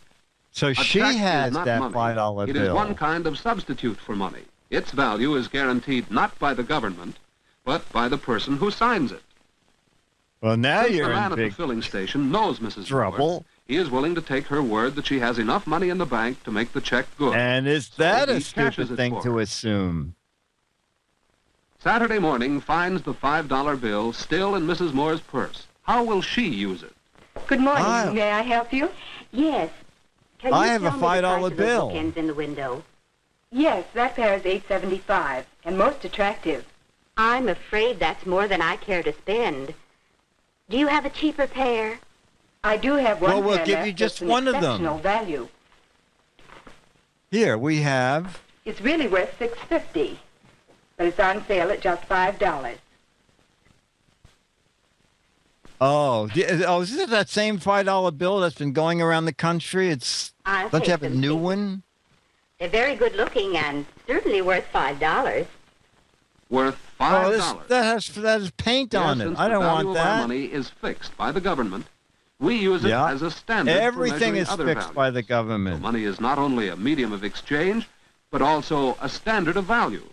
So A she check is has not that money. $5 It bill. is one kind of substitute for money. Its value is guaranteed not by the government, but by the person who signs it. Well, now Since you're the man in at the big filling station knows Mrs. trouble. Moore, he is willing to take her word that she has enough money in the bank to make the check good. And is So that he a cashes stupid it thing for to her. assume? Saturday morning finds the $5 bill still in Mrs. Moore's purse. How will she use it? Good morning. I- May I help you? Yes. Can I you have a tell me the price $5 of those bill. bookends in the window? Yes, that pair is $8.75 and most attractive. I'm afraid that's more than I care to spend. Do you have a cheaper pair? I do have one Well, we'll pair give left you just that's an one of them. exceptional value. Here we have. It's really worth $6.50, but it's on sale at just $5. Oh, is it that same $5 bill that's been going around the country? I'll Don't take you have a them, new please. one? They're very good looking and certainly worth $5. Worth Oh, $5. that has paint on Yes, it. since I don't the value want of our that. money is fixed by the government, we use it Yeah. as a standard Everything for measuring is other fixed values. by the So government. money is not only a medium of exchange, but also a standard of value.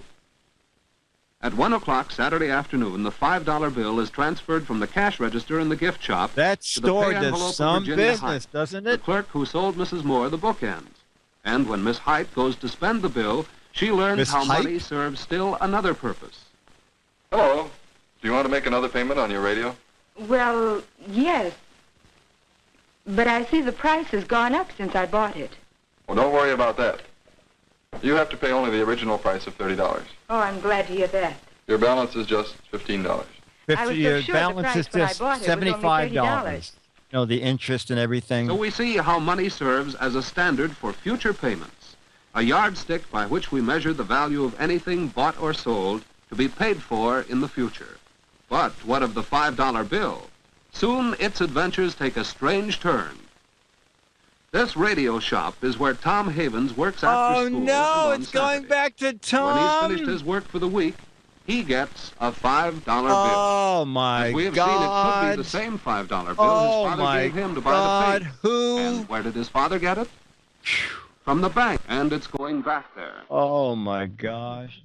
At 1 o'clock Saturday afternoon, the $5 bill is transferred from the cash register in the gift shop That to the store pay envelope does of some Virginia business, Height, doesn't the it? clerk who sold Mrs. Moore the bookends. And when Miss Height goes to spend the bill, she learns Miss how Height? money serves still another purpose. Hello. Do you want to make another payment on your radio? Well, yes. But I see the price has gone up since I bought it. Well, don't worry about that. You have to pay only the original price of $30. Oh, I'm glad to hear that. Your balance is just $15. I was so Your sure the balance price is when I just bought it was only $75. $30. You know, the interest and everything. So we see how money serves as a standard for future payments, a yardstick by which we measure the value of anything bought or sold to be paid for in the future. But what of the $5 bill? Soon its adventures take a strange turn. This radio shop is where Tom Havens works after Oh school. no, and on it's going Saturday. back to When he's Tom. finished his work for the week, he gets a $5 bill. Oh my As we have God. seen, it could be the same $5 bill Oh, his father my gave him to buy God. the paint. Who? And where did his father get it? From the bank, and it's going back there. Oh my gosh.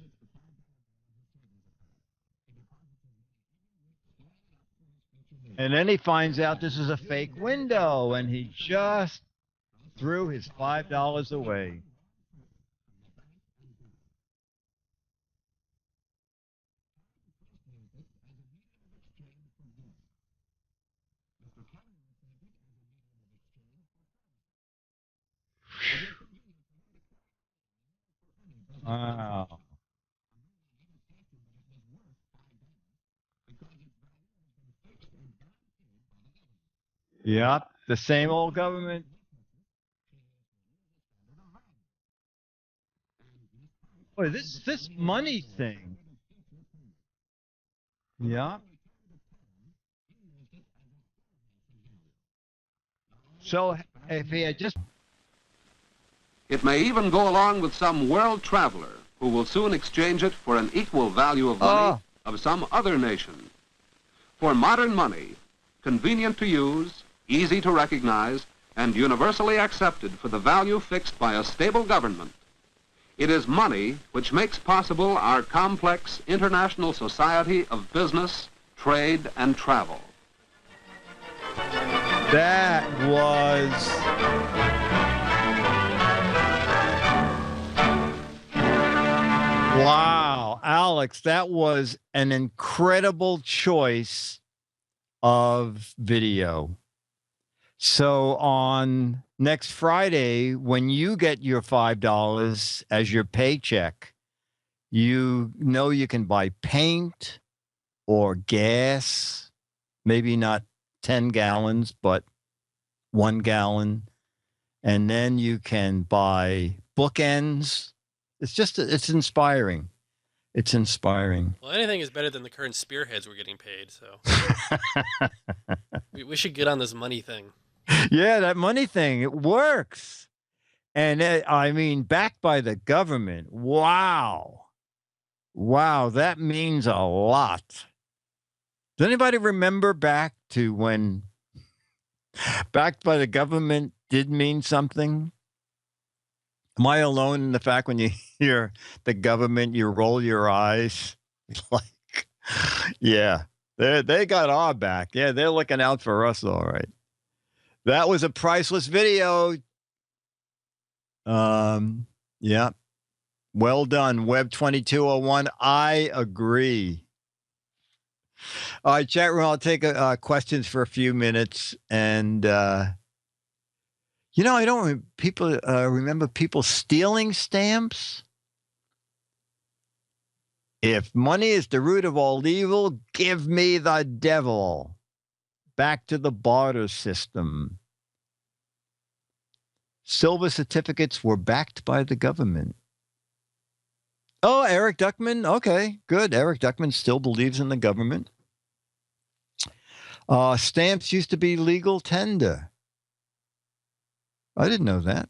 And then he finds out this is a fake window, and he just threw his $5 away. Wow. Yep, the same old government. Boy, this money thing. Yeah. So if he had just It may even go along with some world traveler who will soon exchange it for an equal value of money of some other nation. For modern money, convenient to use, easy to recognize, and universally accepted for the value fixed by a stable government, it is money which makes possible our complex international society of business, trade, and travel. that was wow, Alex, that was an incredible choice of video. So on next Friday, when you get your $5 as your paycheck, you know you can buy paint or gas, maybe not 10 gallons, but 1 gallon. And then you can buy bookends. It's inspiring. It's inspiring. Well, anything is better than the current spearheads we're getting paid, so we should get on this money thing. Yeah, that money thing, it works. And I mean, backed by the government. Wow. Wow, that means a lot. Does anybody remember back to when backed by the government did mean something? Am I alone in the fact when you hear the government, you roll your eyes? Like, yeah, they got our back. Yeah, they're looking out for us, all right. That was a priceless video. Yeah. Well done, Web 2201. I agree. All right, chat room, I'll take questions for a few minutes. And, I don't remember people stealing stamps. If money is the root of all evil, give me the devil. Back to the barter system. Silver certificates were backed by the government. Oh, Eric Duckman. Okay, good. Eric Duckman still believes in the government. Stamps used to be legal tender. I didn't know that.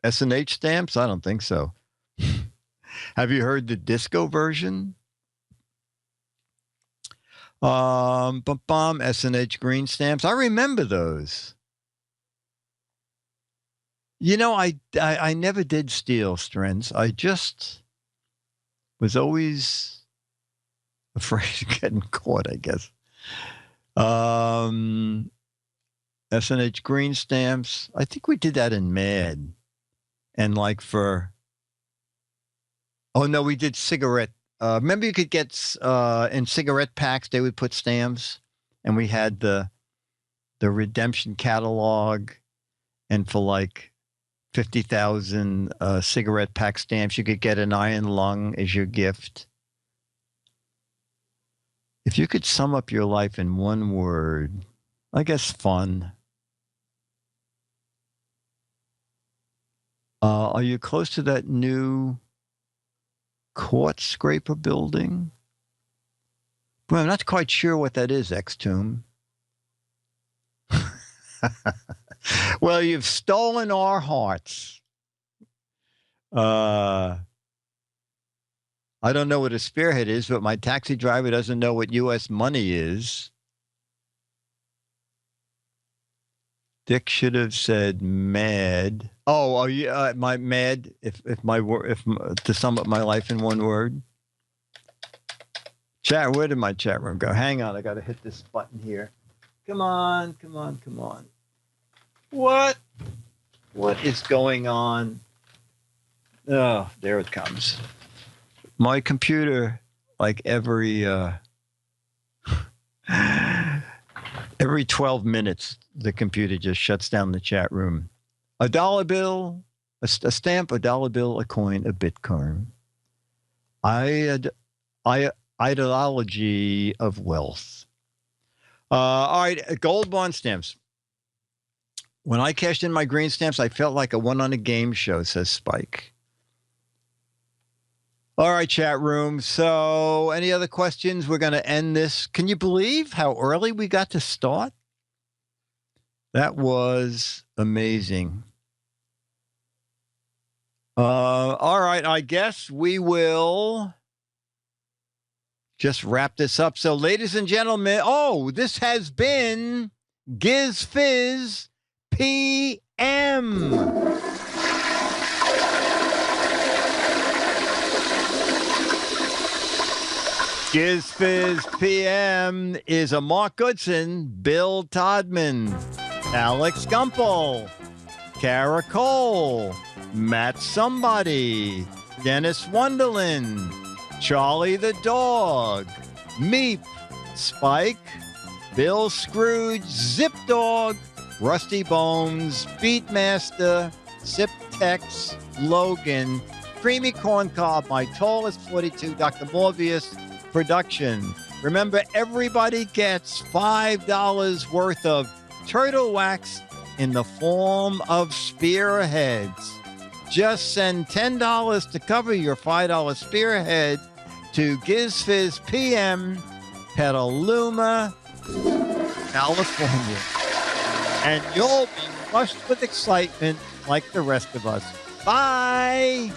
S&H stamps? I don't think so. Have you heard the disco version? S&H green stamps. I remember those. I never did steal, Strens. I just was always afraid of getting caught, I guess. S&H green stamps. I think we did that in Mad. And we did cigarette. Remember you could get, in cigarette packs, they would put stamps. And we had the redemption catalog. And for 50,000 cigarette pack stamps, you could get an iron lung as your gift. If you could sum up your life in one word, I guess fun. Are you close to that new court scraper building? Well, I'm not quite sure what that is, X-Tomb. Well, you've stolen our hearts. I don't know what a spearhead is, but my taxi driver doesn't know what U.S. money is. Dick should have said mad. Oh, are you my mad? If to sum up my life in one word. Chat. Where did my chat room go? Hang on, I got to hit this button here. Come on. What is going on? Oh, there it comes. My computer, every 12 minutes, the computer just shuts down the chat room. A dollar bill, a stamp, a dollar bill, a coin, a Bitcoin. Ideology of wealth. All right, gold bond stamps. When I cashed in my green stamps, I felt like I won on a game show, says Spike. All right, chat room. So any other questions? We're going to end this. Can you believe how early we got to start? That was amazing. All right, I guess we will just wrap this up. So, ladies and gentlemen, this has been Giz Fiz PM. Giz Fiz PM is a Mark Goodson, Bill Todman, Alex Gumpel, Kara Cole, Matt Somebody, Dennis Wonderland, Charlie the Dog, Meep, Spike, Bill Scrooge, Zip Dog, Rusty Bones, Beatmaster, Zip Tex, Logan, Creamy Corn Cob, My Tallest 42, Dr. Morbius production. Remember, everybody gets $5 worth of turtle wax in the form of spearheads. Just send $10 to cover your $5 spearhead to GizFiz PM, Petaluma, California. And you'll be crushed with excitement like the rest of us. Bye!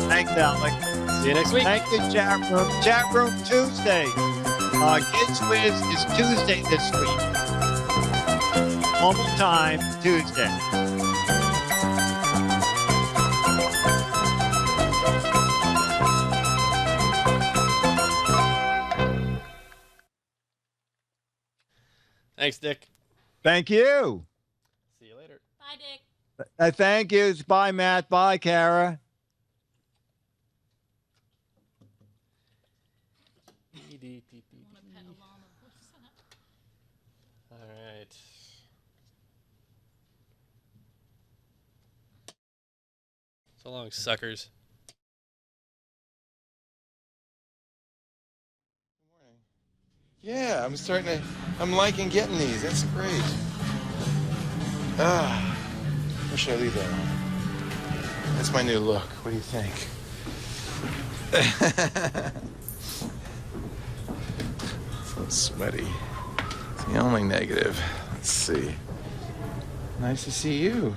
Thanks, Alex. See you next week. Thank you, chat room. Chat room Tuesday. GizFiz is Tuesday this week. Normal time, Tuesday. Thanks, Dick. Thank you. See you later. Bye, Dick. Thank you. Bye, Matt. Bye, Kara. All right. So long, suckers. Yeah, I'm liking getting these. That's great. Where should I leave that on? That's my new look. What do you think? So sweaty. It's the only negative. Let's see. Nice to see you.